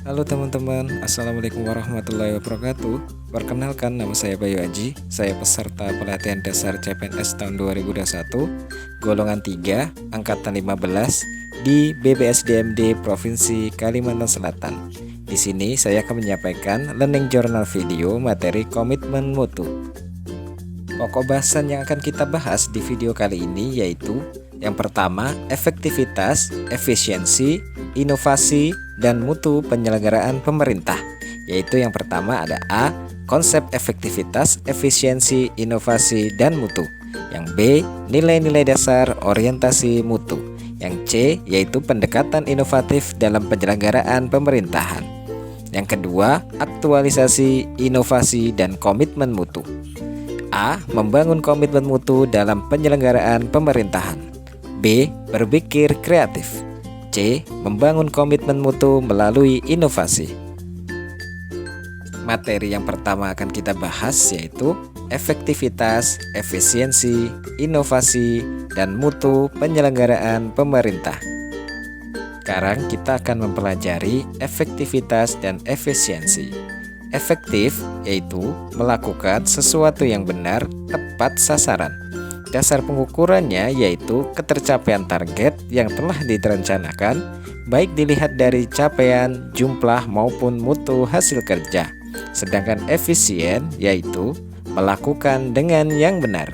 Halo teman-teman, Assalamualaikum warahmatullahi wabarakatuh. Perkenalkan, nama saya Bayu Aji. Saya peserta pelatihan dasar CPNS tahun 2021, golongan 3, angkatan 15 di BPSDMD Provinsi Kalimantan Selatan. Di sini saya akan menyampaikan learning journal video materi komitmen mutu. Pokok bahasan yang akan kita bahas di video kali ini yaitu yang pertama, efektivitas, efisiensi, inovasi, dan mutu penyelenggaraan pemerintah. Yaitu yang pertama ada A, konsep efektivitas, efisiensi, inovasi, dan mutu. Yang B, nilai-nilai dasar orientasi mutu. Yang C, yaitu pendekatan inovatif dalam penyelenggaraan pemerintahan. Yang kedua, aktualisasi, inovasi, dan komitmen mutu. A, membangun komitmen mutu dalam penyelenggaraan pemerintahan. B, berpikir kreatif. C, membangun komitmen mutu melalui inovasi. Materi yang pertama akan kita bahas yaitu efektivitas, efisiensi, inovasi, dan mutu penyelenggaraan pemerintah. Sekarang kita akan mempelajari efektivitas dan efisiensi. Efektif yaitu melakukan sesuatu yang benar, tepat sasaran. Dasar pengukurannya yaitu ketercapaian target yang telah direncanakan, baik dilihat dari capaian, jumlah maupun mutu hasil kerja. Sedangkan efisien yaitu melakukan dengan yang benar.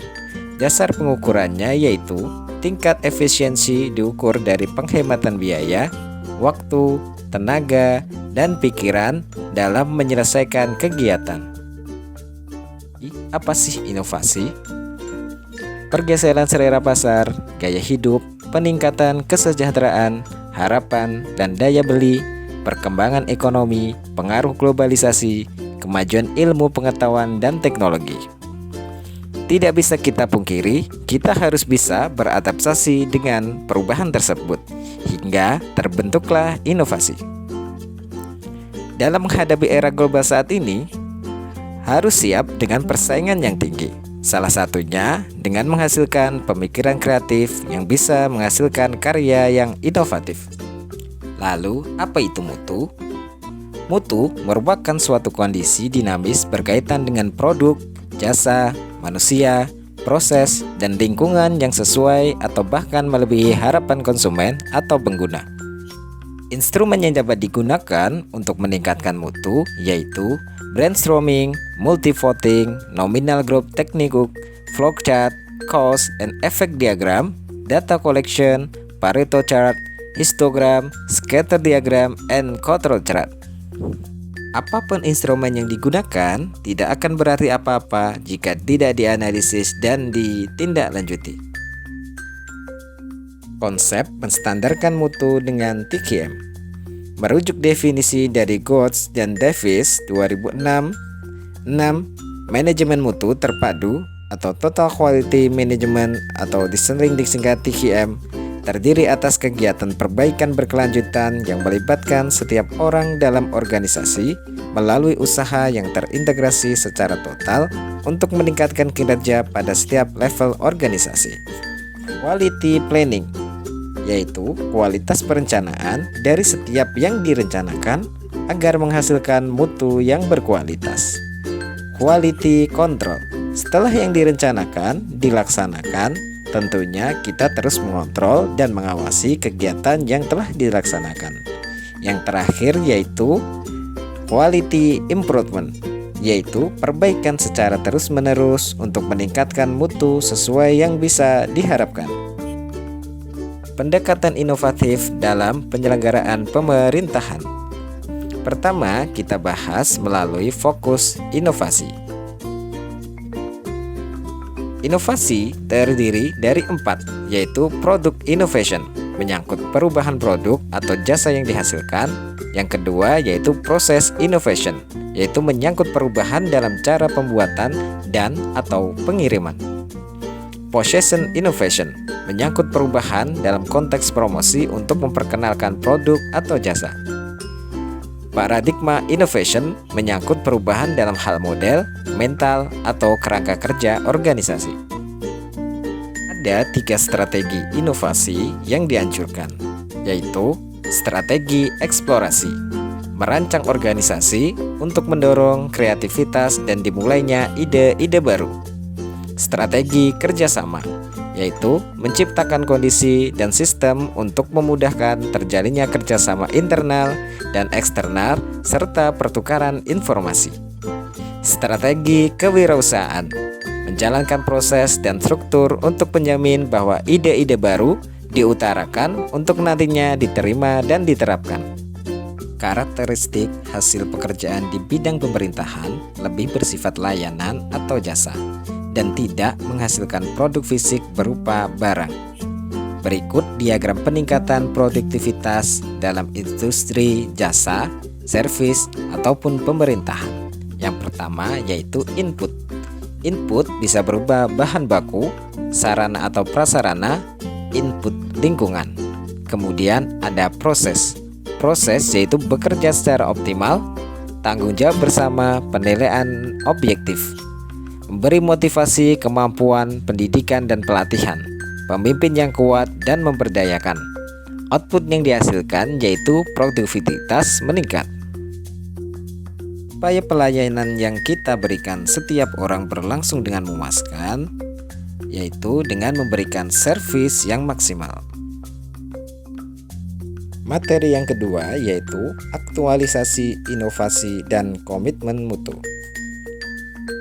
Dasar pengukurannya yaitu tingkat efisiensi diukur dari penghematan biaya, waktu, tenaga, dan pikiran dalam menyelesaikan kegiatan. Apa sih inovasi? Pergeseran selera pasar, gaya hidup, peningkatan kesejahteraan, harapan dan daya beli, perkembangan ekonomi, pengaruh globalisasi, kemajuan ilmu pengetahuan dan teknologi. Tidak bisa kita pungkiri, kita harus bisa beradaptasi dengan perubahan tersebut, hingga terbentuklah inovasi. Dalam menghadapi era global saat ini, harus siap dengan persaingan yang tinggi. Salah satunya dengan menghasilkan pemikiran kreatif yang bisa menghasilkan karya yang inovatif. Lalu, apa itu mutu? Mutu merupakan suatu kondisi dinamis berkaitan dengan produk, jasa, manusia, proses, dan lingkungan yang sesuai atau bahkan melebihi harapan konsumen atau pengguna. Instrumen yang dapat digunakan untuk meningkatkan mutu yaitu brainstorming, multi-voting, nominal group technique, flowchart, cause and effect diagram, data collection, Pareto chart, histogram, scatter diagram, and control chart. Apapun instrumen yang digunakan tidak akan berarti apa-apa jika tidak dianalisis dan ditindaklanjuti. Konsep menstandarkan mutu dengan TQM. Merujuk definisi dari Goetz dan Davis 2006, manajemen mutu terpadu atau Total Quality Management atau disering disingkat TQM terdiri atas kegiatan perbaikan berkelanjutan yang melibatkan setiap orang dalam organisasi melalui usaha yang terintegrasi secara total untuk meningkatkan kinerja pada setiap level organisasi. Quality Planning yaitu kualitas perencanaan dari setiap yang direncanakan agar menghasilkan mutu yang berkualitas. Quality Control, setelah yang direncanakan dilaksanakan, tentunya kita terus mengontrol dan mengawasi kegiatan yang telah dilaksanakan. Yang terakhir yaitu Quality Improvement, yaitu perbaikan secara terus-menerus untuk meningkatkan mutu sesuai yang bisa diharapkan. Pendekatan inovatif dalam penyelenggaraan pemerintahan. Pertama, kita bahas melalui fokus inovasi. Inovasi terdiri dari 4, yaitu product innovation, menyangkut perubahan produk atau jasa yang dihasilkan. Yang kedua, yaitu proses innovation, yaitu menyangkut perubahan dalam cara pembuatan dan atau pengiriman. Possession innovation, menyangkut perubahan dalam konteks promosi untuk memperkenalkan produk atau jasa. Paradigma innovation menyangkut perubahan dalam hal model, mental, atau kerangka kerja organisasi. Ada 3 strategi inovasi yang dianjurkan, yaitu strategi eksplorasi, merancang organisasi untuk mendorong kreativitas dan dimulainya ide-ide baru. Strategi kerjasama, yaitu menciptakan kondisi dan sistem untuk memudahkan terjalinnya kerjasama internal dan eksternal serta pertukaran informasi. Strategi kewirausahaan, menjalankan proses dan struktur untuk menjamin bahwa ide-ide baru diutarakan untuk nantinya diterima dan diterapkan. Karakteristik hasil pekerjaan di bidang pemerintahan lebih bersifat layanan atau jasa dan tidak menghasilkan produk fisik berupa barang. Berikut diagram peningkatan produktivitas dalam industri jasa, servis, ataupun pemerintahan. Yang pertama yaitu input. Input bisa berupa bahan baku, sarana atau prasarana, input lingkungan. Kemudian ada proses. Proses yaitu bekerja secara optimal, tanggung jawab bersama, penilaian objektif. Memberi motivasi, kemampuan, pendidikan dan pelatihan, pemimpin yang kuat dan memberdayakan. Output yang dihasilkan yaitu produktivitas meningkat. Upaya pelayanan yang kita berikan setiap orang berlangsung dengan memuaskan, yaitu dengan memberikan servis yang maksimal. Materi yang kedua yaitu aktualisasi, inovasi, dan komitmen mutu.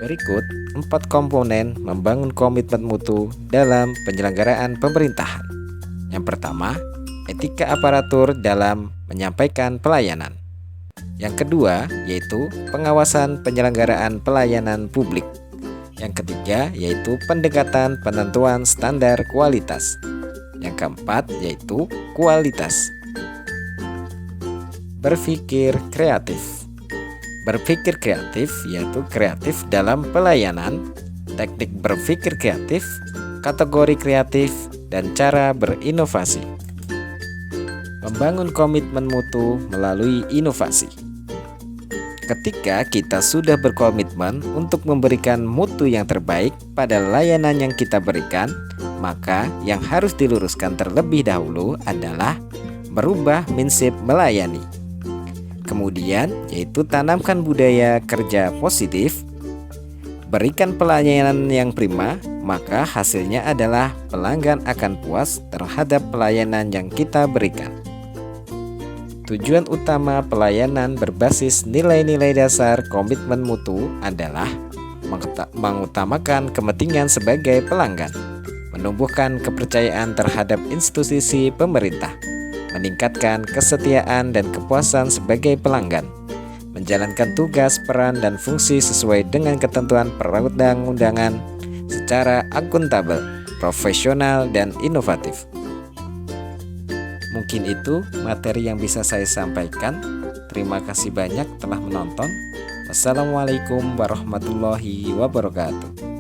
Berikut 4 komponen membangun komitmen mutu dalam penyelenggaraan pemerintahan. Yang pertama, etika aparatur dalam menyampaikan pelayanan. Yang kedua, yaitu pengawasan penyelenggaraan pelayanan publik. Yang ketiga, yaitu pendekatan penentuan standar kualitas. Yang keempat, yaitu kualitas. Berpikir kreatif. Berpikir kreatif yaitu kreatif dalam pelayanan, teknik berpikir kreatif, kategori kreatif, dan cara berinovasi. Membangun komitmen mutu melalui inovasi. Ketika kita sudah berkomitmen untuk memberikan mutu yang terbaik pada layanan yang kita berikan, maka yang harus diluruskan terlebih dahulu adalah merubah prinsip melayani. Kemudian yaitu tanamkan budaya kerja positif, berikan pelayanan yang prima, maka hasilnya adalah pelanggan akan puas terhadap pelayanan yang kita berikan. Tujuan utama pelayanan berbasis nilai-nilai dasar komitmen mutu adalah mengutamakan kepentingan sebagai pelanggan, menumbuhkan kepercayaan terhadap institusi pemerintah, meningkatkan kesetiaan dan kepuasan sebagai pelanggan, menjalankan tugas, peran, dan fungsi sesuai dengan ketentuan perundang-undangan secara akuntabel, profesional, dan inovatif. Mungkin itu materi yang bisa saya sampaikan. Terima kasih banyak telah menonton. Wassalamualaikum warahmatullahi wabarakatuh.